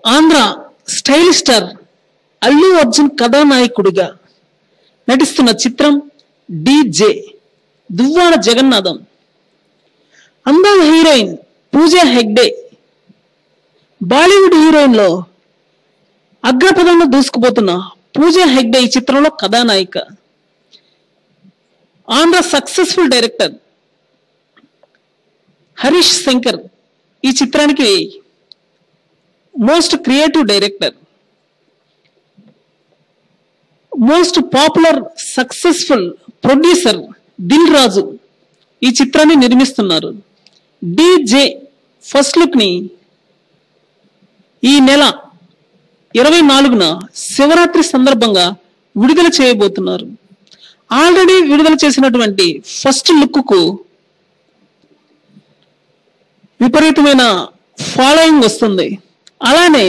Andhra style star Allu Arjun కథానాయకుడిగా నటిస్తున్న చిత్రం డీజే దువ్వాడ జగన్నాథం. అందాల హీరోయిన్ పూజా హెగ్డే బాలీవుడ్ హీరోయిన్ లో అగ్రపదంలో దూసుకుపోతున్న పూజా హెగ్డే ఈ చిత్రంలో కథానాయిక. ఆంధ్ర సక్సెస్ఫుల్ డైరెక్టర్ హరీష్ శంకర్ ఈ చిత్రానికి most creative director. Most popular successful producer Dil Raju ఈ చిత్రాన్ని నిర్మిస్తున్నారు. డీజే ఫస్ట్ లుక్ ని ఈ నెల 24న శివరాత్రి సందర్భంగా విడుదల చేయబోతున్నారు. ఆల్రెడీ విడుదల చేసినటువంటి ఫస్ట్ లుక్ కు విపరీతమైన ఫాలోయింగ్ వస్తుంది. అలానే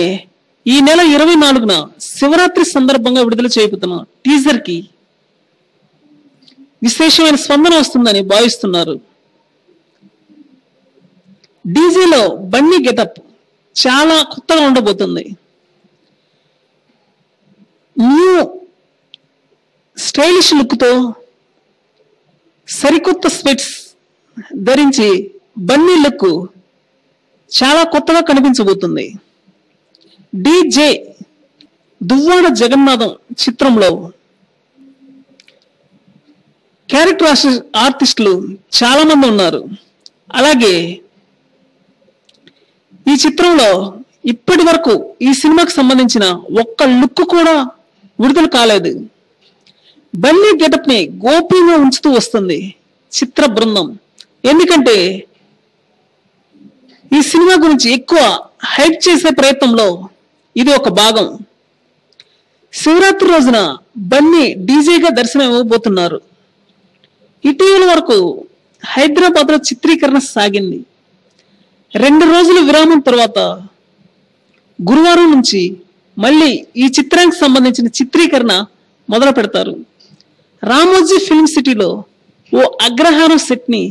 ఈ నెల 24న శివరాత్రి సందర్భంగా విడుదల చేయబోతున్న టీజర్ కి విశేషమైన స్పందన వస్తుందని భావిస్తున్నారు. డీజేలో బన్నీ గెటప్ చాలా కొత్తగా ఉండబోతుంది. న్యూ స్టైలిష్ లుక్ తో సరికొత్త స్పెట్స్ ధరించి బన్నీ లుక్ చాలా కొత్తగా కనిపించబోతుంది. డీజే దువ్వాడ జగన్నాథం చిత్రంలో క్యారెక్టర్ ఆర్టిస్టులు చాలా మంది ఉన్నారు. అలాగే ఈ చిత్రంలో ఇప్పటి వరకు ఈ సినిమాకి సంబంధించిన ఒక్క లుక్ కూడా విడుదల కాలేదు. బన్నీ గెటప్ ని గోప్యంగా ఉంచుతూ వస్తుంది చిత్ర బృందం. ఎందుకంటే ఈ సినిమా గురించి ఎక్కువ హైప్ చేసే ప్రయత్నంలో ఇది ఒక భాగం. శివరాత్రి రోజున బన్నీ డీజేగా దర్శనం ఇవ్వబోతున్నారు. ఇటీవల వరకు హైదరాబాద్ లో చిత్రీకరణ సాగింది. 2 రోజుల విరామం తర్వాత గురువారం నుంచి మళ్ళీ ఈ చిత్రానికి సంబంధించిన చిత్రీకరణ మొదలు పెడతారు. రామోజీ ఫిల్మ్ సిటీలో ఓ అగ్రహారం సెట్ ని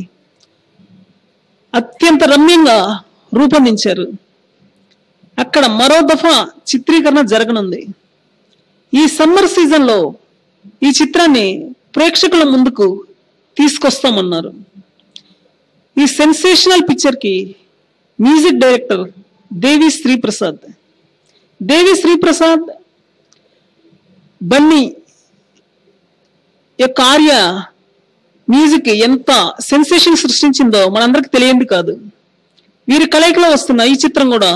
అత్యంత రమ్యంగా రూపొందించారు. అక్కడ మరో దఫా చిత్రీకరణ జరగనుంది. ఈ సమ్మర్ సీజన్ లో ఈ చిత్రాన్ని ప్రేక్షకుల ముందుకు తీసుకొస్తామన్నారు. ఈ సెన్సేషనల్ పిక్చర్ కి మ్యూజిక్ డైరెక్టర్ దేవి శ్రీప్రసాద్ బన్నీ యొక్క ఆర్య మ్యూజిక్ ఎంత సెన్సేషన్ సృష్టించిందో మనందరికి తెలియంది కాదు. వీరి కలయికలో వస్తున్న ఈ చిత్రం కూడా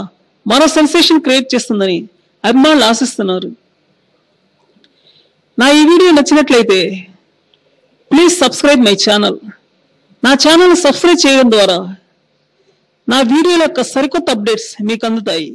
మరో సెన్సేషన్ క్రియేట్ చేస్తుందని అభిమానులు ఆశిస్తున్నారు. నా ఈ వీడియో నచ్చినట్లయితే ప్లీజ్ సబ్స్క్రైబ్ మై ఛానల్. నా ఛానల్ సబ్స్క్రైబ్ చేయడం ద్వారా నా వీడియోల యొక్క సరికొత్త అప్డేట్స్ మీకు అందుతాయి.